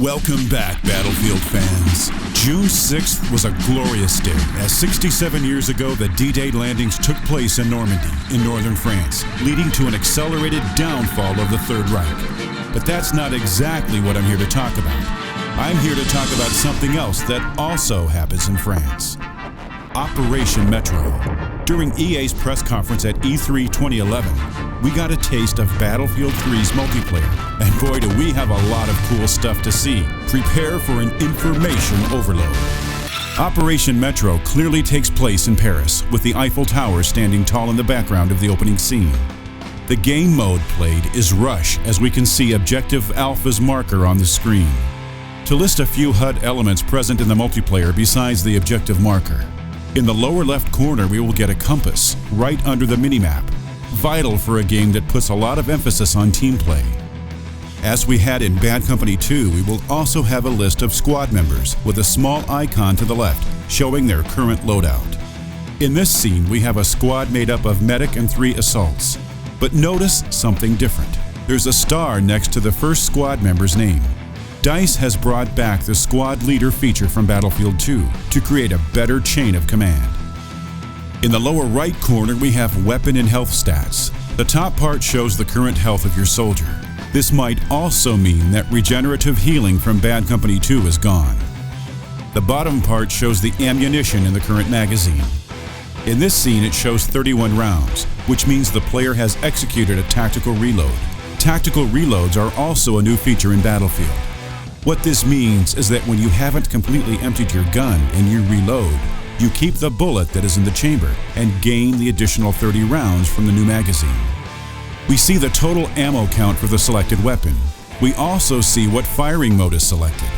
Welcome back, Battlefield fans. June 6th was a glorious day, as 67 years ago the D-Day landings took place in Normandy, in northern France, leading to an accelerated downfall of the Third Reich. But that's not exactly what I'm here to talk about. I'm here to talk about something else that also happens in France. Operation Metro. During EA's press conference at E3 2011, we got a taste of Battlefield 3's multiplayer, and boy do we have a lot of cool stuff to see. Prepare for an information overload. Operation Metro clearly takes place in Paris, with the Eiffel Tower standing tall in the background of the opening scene. The game mode played is Rush, as we can see Objective Alpha's marker on the screen. To list a few HUD elements present in the multiplayer besides the objective marker. In the lower left corner we will get a compass, right under the minimap, vital for a game that puts a lot of emphasis on team play. As we had in Bad Company 2, we will also have a list of squad members with a small icon to the left showing their current loadout. In this scene we have a squad made up of medic and 3 assaults. But notice something different. There's a star next to the first squad member's name. DICE has brought back the squad leader feature from Battlefield 2 to create a better chain of command. In the lower right corner we have weapon and health stats. The top part shows the current health of your soldier. This might also mean that regenerative healing from Bad Company 2 is gone. The bottom part shows the ammunition in the current magazine. In this scene it shows 31 rounds, which means the player has executed a tactical reload. Tactical reloads are also a new feature in Battlefield. What this means is that when you haven't completely emptied your gun and you reload, you keep the bullet that is in the chamber and gain the additional 30 rounds from the new magazine. We see the total ammo count for the selected weapon. We also see what firing mode is selected,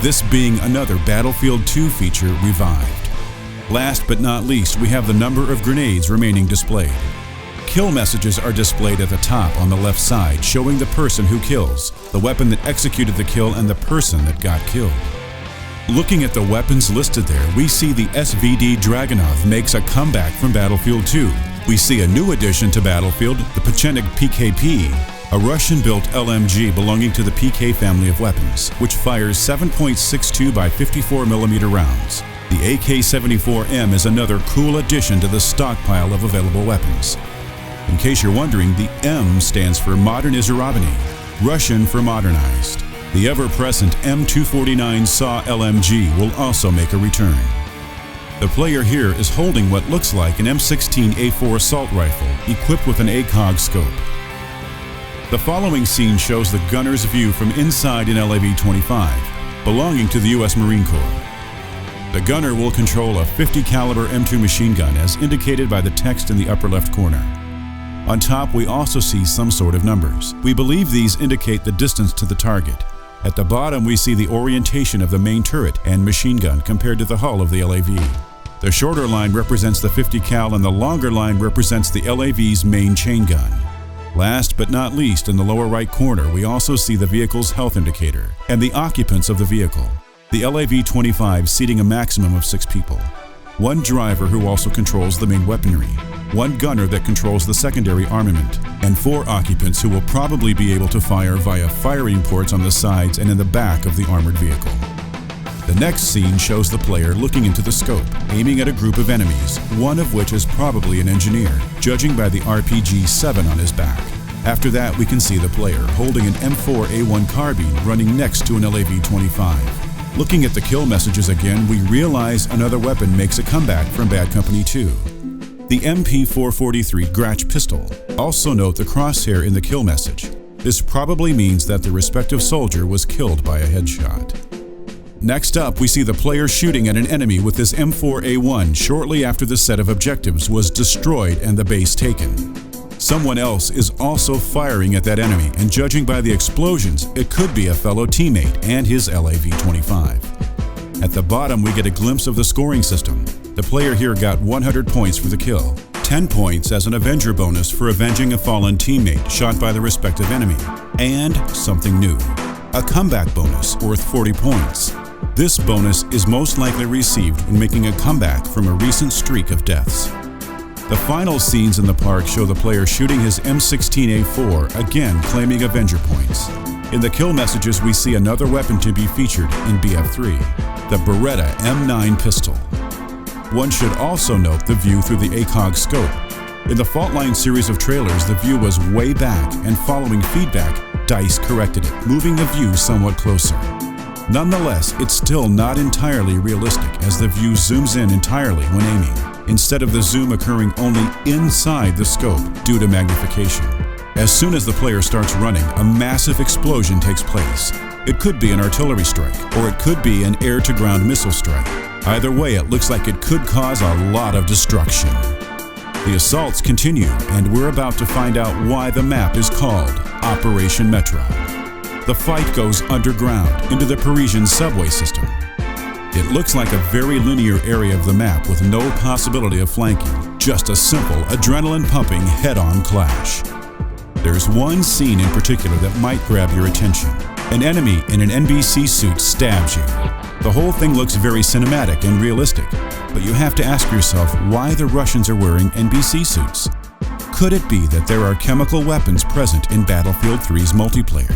this being another Battlefield 2 feature revived. Last but not least, we have the number of grenades remaining displayed. Kill messages are displayed at the top on the left side, showing the person who kills, the weapon that executed the kill, and the person that got killed. Looking at the weapons listed there, we see the SVD Dragunov makes a comeback from Battlefield 2. We see a new addition to Battlefield, the Pachenik PKP, a Russian-built LMG belonging to the PK family of weapons, which fires 7.62 by 54mm rounds. The AK-74M is another cool addition to the stockpile of available weapons. In case you're wondering, the M stands for Modernizirovanny, Russian for modernized. The ever-present M249 SAW LMG will also make a return. The player here is holding what looks like an M16A4 assault rifle equipped with an ACOG scope. The following scene shows the gunner's view from inside an LAV-25, belonging to the US Marine Corps. The gunner will control a 50 caliber M2 machine gun as indicated by the text in the upper left corner. On top we also see some sort of numbers. We believe these indicate the distance to the target. At the bottom we see the orientation of the main turret and machine gun compared to the hull of the LAV. The shorter line represents the 50 cal and the longer line represents the LAV's main chain gun. Last but not least, in the lower right corner we also see the vehicle's health indicator and the occupants of the vehicle. The LAV-25 seating a maximum of 6 people. 1 driver who also controls the main weaponry, 1 gunner that controls the secondary armament, and 4 occupants who will probably be able to fire via firing ports on the sides and in the back of the armored vehicle. The next scene shows the player looking into the scope, aiming at a group of enemies, one of which is probably an engineer, judging by the RPG-7 on his back. After that we can see the player holding an M4A1 carbine running next to an LAV-25. Looking at the kill messages again, we realize another weapon makes a comeback from Bad Company 2. The MP443 Gratch pistol. Also note the crosshair in the kill message. This probably means that the respective soldier was killed by a headshot. Next up, we see the player shooting at an enemy with his M4A1 shortly after the set of objectives was destroyed and the base taken. Someone else is also firing at that enemy, and judging by the explosions, it could be a fellow teammate and his LAV-25. At the bottom, we get a glimpse of the scoring system. The player here got 100 points for the kill, 10 points as an Avenger bonus for avenging a fallen teammate shot by the respective enemy, and something new, a comeback bonus worth 40 points. This bonus is most likely received when making a comeback from a recent streak of deaths. The final scenes in the park show the player shooting his M16A4, again claiming Avenger points. In the kill messages, we see another weapon to be featured in BF3, the Beretta M9 pistol. One should also note the view through the ACOG scope. In the Fault Line series of trailers, the view was way back, and following feedback, DICE corrected it, moving the view somewhat closer. Nonetheless, it's still not entirely realistic, as the view zooms in entirely when aiming, instead of the zoom occurring only inside the scope due to magnification. As soon as the player starts running, a massive explosion takes place. It could be an artillery strike, or it could be an air-to-ground missile strike. Either way, it looks like it could cause a lot of destruction. The assaults continue, and we're about to find out why the map is called Operation Metro. The fight goes underground into the Parisian subway system. It looks like a very linear area of the map with no possibility of flanking, just a simple, adrenaline-pumping head-on clash. There's one scene in particular that might grab your attention. An enemy in an NBC suit stabs you. The whole thing looks very cinematic and realistic, but you have to ask yourself why the Russians are wearing NBC suits. Could it be that there are chemical weapons present in Battlefield 3's multiplayer?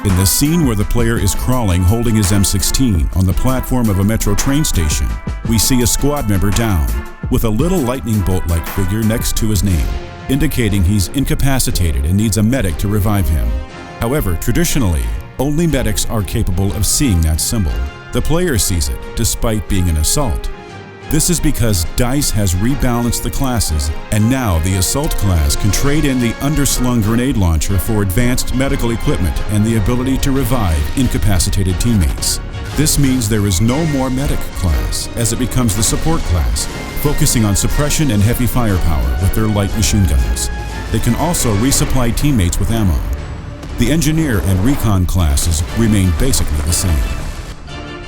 In the scene where the player is crawling holding his M16 on the platform of a metro train station, we see a squad member down, with a little lightning bolt-like figure next to his name, indicating he's incapacitated and needs a medic to revive him. However, traditionally, only medics are capable of seeing that symbol. The player sees it, despite being an assault. This is because DICE has rebalanced the classes, and now the assault class can trade in the underslung grenade launcher for advanced medical equipment and the ability to revive incapacitated teammates. This means there is no more medic class, as it becomes the support class, focusing on suppression and heavy firepower with their light machine guns. They can also resupply teammates with ammo. The engineer and recon classes remain basically the same.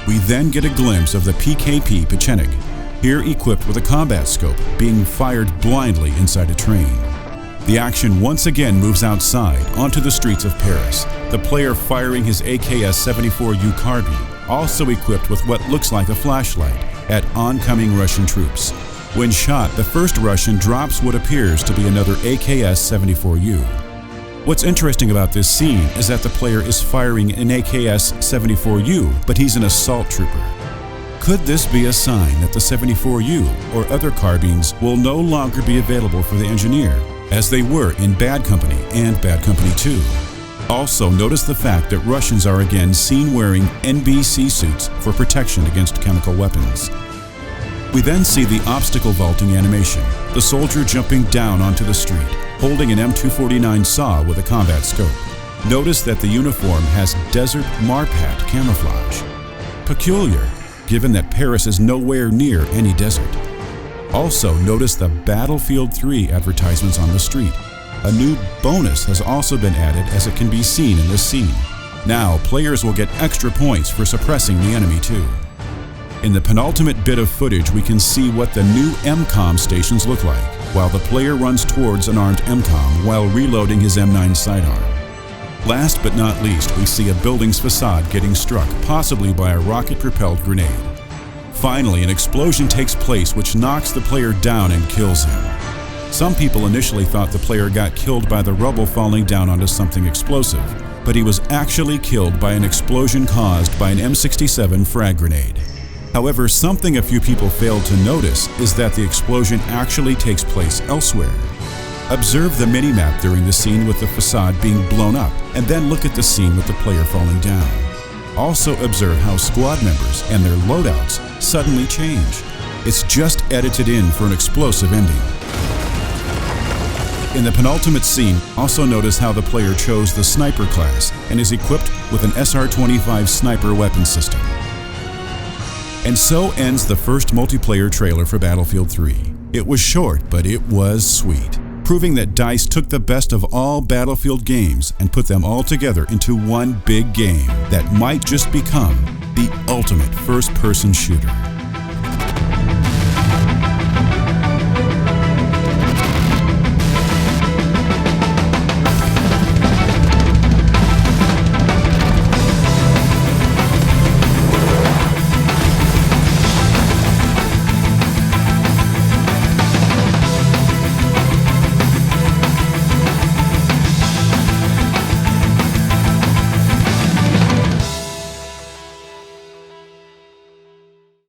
We then get a glimpse of the PKP Pechenik, here equipped with a combat scope, being fired blindly inside a train. The action once again moves outside onto the streets of Paris, the player firing his AKS-74U carbine, also equipped with what looks like a flashlight, at oncoming Russian troops. When shot, the first Russian drops what appears to be another AKS-74U. What's interesting about this scene is that the player is firing an AKS-74U, but he's an assault trooper. Could this be a sign that the 74U or other carbines will no longer be available for the engineer, as they were in Bad Company and Bad Company 2? Also, notice the fact that Russians are again seen wearing NBC suits for protection against chemical weapons. We then see the obstacle vaulting animation, the soldier jumping down onto the street, holding an M249 saw with a combat scope. Notice that the uniform has Desert Marpat camouflage. Peculiar, given that Paris is nowhere near any desert. Also, notice the Battlefield 3 advertisements on the street. A new bonus has also been added, as it can be seen in this scene. Now, players will get extra points for suppressing the enemy too. In the penultimate bit of footage, we can see what the new MCOM stations look like, while the player runs towards an armed MCOM while reloading his M9 sidearm. Last but not least, we see a building's facade getting struck, possibly by a rocket-propelled grenade. Finally, an explosion takes place which knocks the player down and kills him. Some people initially thought the player got killed by the rubble falling down onto something explosive, but he was actually killed by an explosion caused by an M67 frag grenade. However, something a few people failed to notice is that the explosion actually takes place elsewhere. Observe the minimap during the scene with the facade being blown up, and then look at the scene with the player falling down. Also observe how squad members and their loadouts suddenly change. It's just edited in for an explosive ending. In the penultimate scene, also notice how the player chose the sniper class and is equipped with an SR-25 sniper weapon system. And so ends the first multiplayer trailer for Battlefield 3. It was short, but it was sweet, proving that DICE took the best of all Battlefield games and put them all together into one big game that might just become the ultimate first-person shooter.